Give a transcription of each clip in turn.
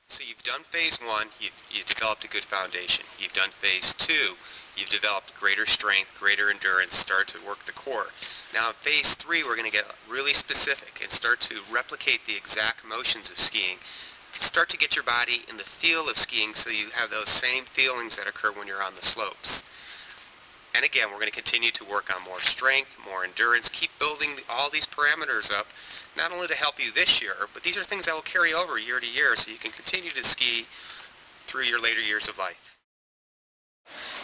So you've done phase one, you've developed a good foundation. You've done phase two, you've developed greater strength, greater endurance, start to work the core. Now in phase three, we're going to get really specific and start to replicate the exact motions of skiing. Start to get your body in the feel of skiing so you have those same feelings that occur when you're on the slopes. And again, we're going to continue to work on more strength, more endurance, keep building all these parameters up, not only to help you this year, but these are things that will carry over year to year so you can continue to ski through your later years of life.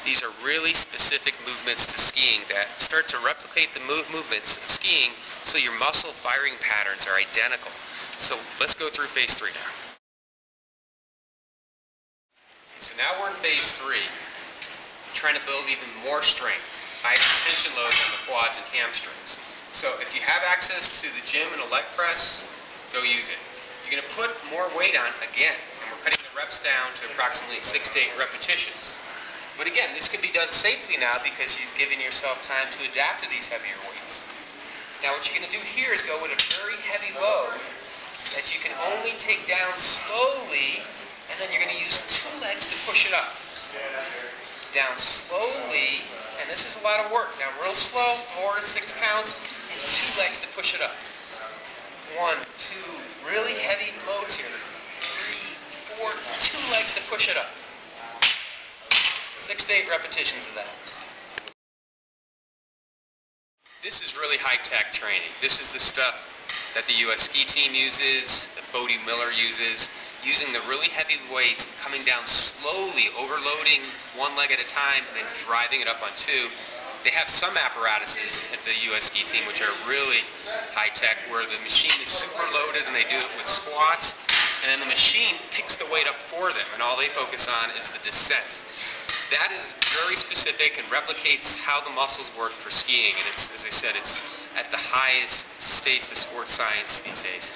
These are really specific movements to skiing that start to replicate the movements of skiing so your muscle firing patterns are identical. So let's go through phase three now. So now we're in phase three, trying to build even more strength, high tension loads on the quads and hamstrings. So if you have access to the gym and a leg press, go use it. You're going to put more weight on again, and we're cutting the reps down to approximately 6 to 8 repetitions. But again, this can be done safely now because you've given yourself time to adapt to these heavier weights. Now what you're going to do here is go with a very heavy load that you can only take down slowly, and then you're going to use 2 legs to push it up. Down slowly, and this is a lot of work. Down real slow, 4 to 6 counts, and 2 legs to push it up. 1, 2, really heavy loads here. 3, 4, 2 legs to push it up. 6 to 8 repetitions of that. This is really high-tech training. This is the stuff that the U.S. ski team uses, that Bodie Miller uses, using the really heavy weights, coming down slowly, overloading 1 leg at a time, and then driving it up on 2. They have some apparatuses at the U.S. ski team which are really high-tech, where the machine is super loaded and they do it with squats, and then the machine picks the weight up for them, and all they focus on is the descent. That is very specific and replicates how the muscles work for skiing, and it's, as I said, it's at the highest states of sports science these days.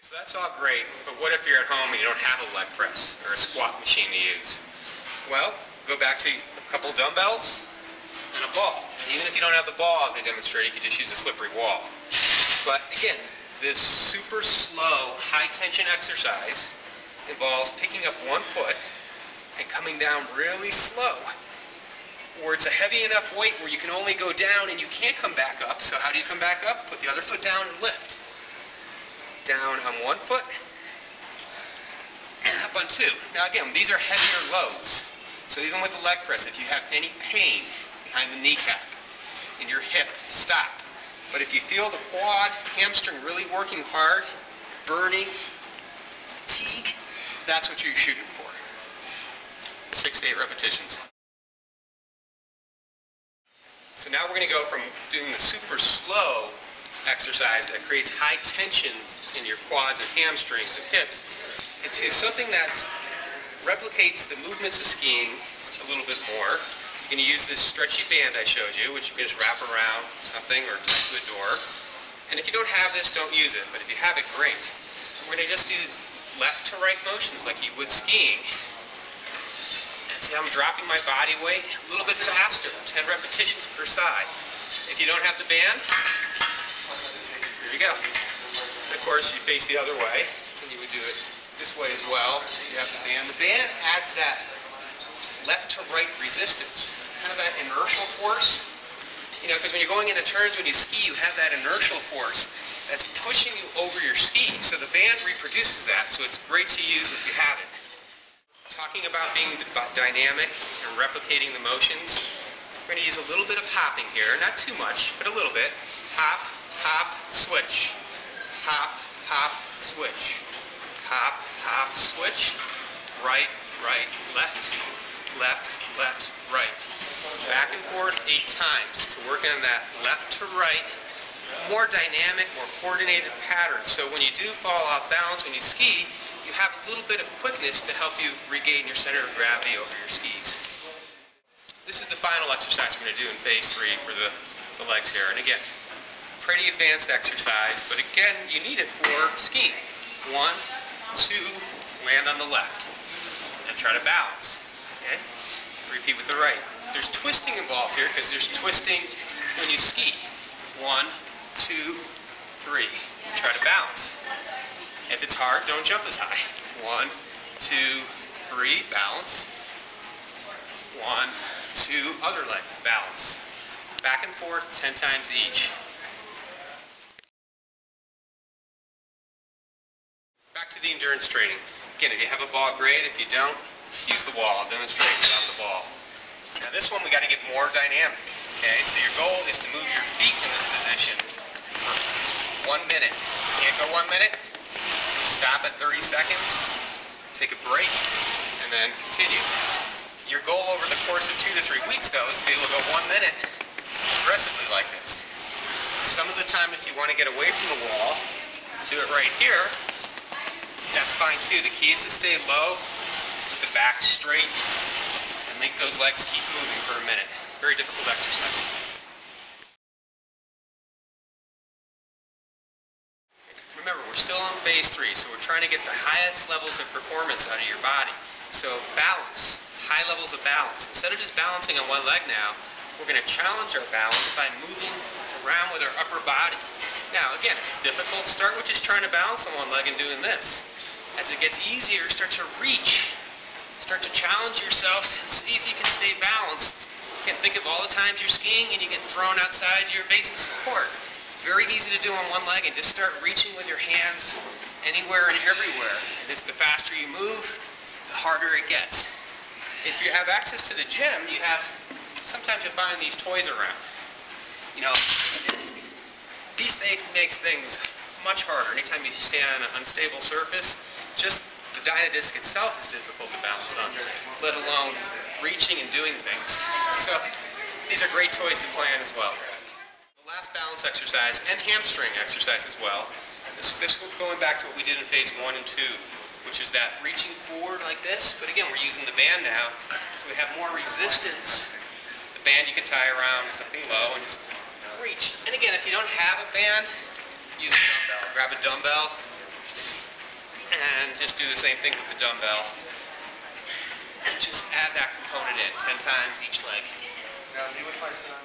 So that's all great, but what if you're at home and you don't have a leg press or a squat machine to use? Well, go back to a couple dumbbells and a ball. Even if you don't have the ball, as I demonstrated, you could just use a slippery wall. But again, this super slow, high-tension exercise involves picking up 1 foot and coming down really slow, where it's a heavy enough weight where you can only go down and you can't come back up. So how do you come back up? Put the other foot down and lift. Down on 1 foot and up on 2. Now again, these are heavier loads. So even with the leg press, if you have any pain behind the kneecap, in your hip, stop. But if you feel the quad, hamstring really working hard, burning, fatigue, that's what you're shooting for. 6 to 8 repetitions. So now we're going to go from doing the super slow exercise that creates high tensions in your quads and hamstrings and hips into something that replicates the movements of skiing a little bit more. You're going to use this stretchy band I showed you, which you can just wrap around something or tie to a door. And if you don't have this, don't use it. But if you have it, great. We're going to just do left to right motions like you would skiing. And see how I'm dropping my body weight a little bit faster, 10 repetitions per side. If you don't have the band, here you go. And of course, you face the other way, and you would do it this way as well. You have the band. The band adds that left to right resistance, kind of that inertial force. You know, because when you're going into turns, when you ski, you have that inertial force that's pushing you over your ski. So the band reproduces that, so it's great to use if you have it. Talking about being dynamic and replicating the motions, we're going to use a little bit of hopping here, not too much, but a little bit. Hop, hop, switch. Hop, hop, switch. Hop, hop, switch. Right, right, left, left, left, right. Back and forth 8 times to work on that left to right, more dynamic, more coordinated pattern. So when you do fall off balance when you ski, you have a little bit of quickness to help you regain your center of gravity over your skis. This is the final exercise we're going to do in phase 3 for the legs here. And again, pretty advanced exercise, but again, you need it for skiing. 1, 2, land on the left, and try to balance. Okay? Repeat with the right. There's twisting involved here because there's twisting when you ski. 1, 2, 3. Try to balance. If it's hard, don't jump as high. 1, 1, 2, 3, balance. 1, 2, other leg, balance. Back and forth 10 times each. Back to the endurance training. Again, if you have a ball, great. If you don't, use the wall. I'll demonstrate without the ball. Now this one we got to get more dynamic. Okay, so your goal is to move your feet in this position for 1 minute. You can't go 1 minute. Stop at 30 seconds. Take a break, and then continue. Your goal over the course of 2 to 3 weeks, though, is to be able to go 1 minute aggressively like this. Some of the time, if you want to get away from the wall, do it right here. That's fine too. The key is to stay low, with the back straight, and make those legs keep moving for a minute. Very difficult exercise. Remember, we're still on phase 3, so we're trying to get the highest levels of performance out of your body. So balance, high levels of balance. Instead of just balancing on one leg now, we're going to challenge our balance by moving around with our upper body. Now, again, if it's difficult, start with just trying to balance on one leg and doing this. As it gets easier, start to reach. Start to challenge yourself and see if you can stay balanced. Again, think of all the times you're skiing and you get thrown outside your base of support. Very easy to do on one leg, and just start reaching with your hands anywhere and everywhere. And if the faster you move, the harder it gets. If you have access to the gym, sometimes you'll find these toys around. You know, a disc. These makes things much harder. Anytime you stand on an unstable surface, just the Dynadisc itself is difficult to balance on, let alone reaching and doing things. So these are great toys to play on as well. The last balance exercise, and hamstring exercise as well, this going back to what we did in phase 1 and 2, which is that reaching forward like this, but again, we're using the band now, so we have more resistance. The band you can tie around something low and just reach. And again, if you don't have a band, use a dumbbell. Grab a dumbbell and just do the same thing with the dumbbell. And just add that component in 10 times each leg. Now, do with my son.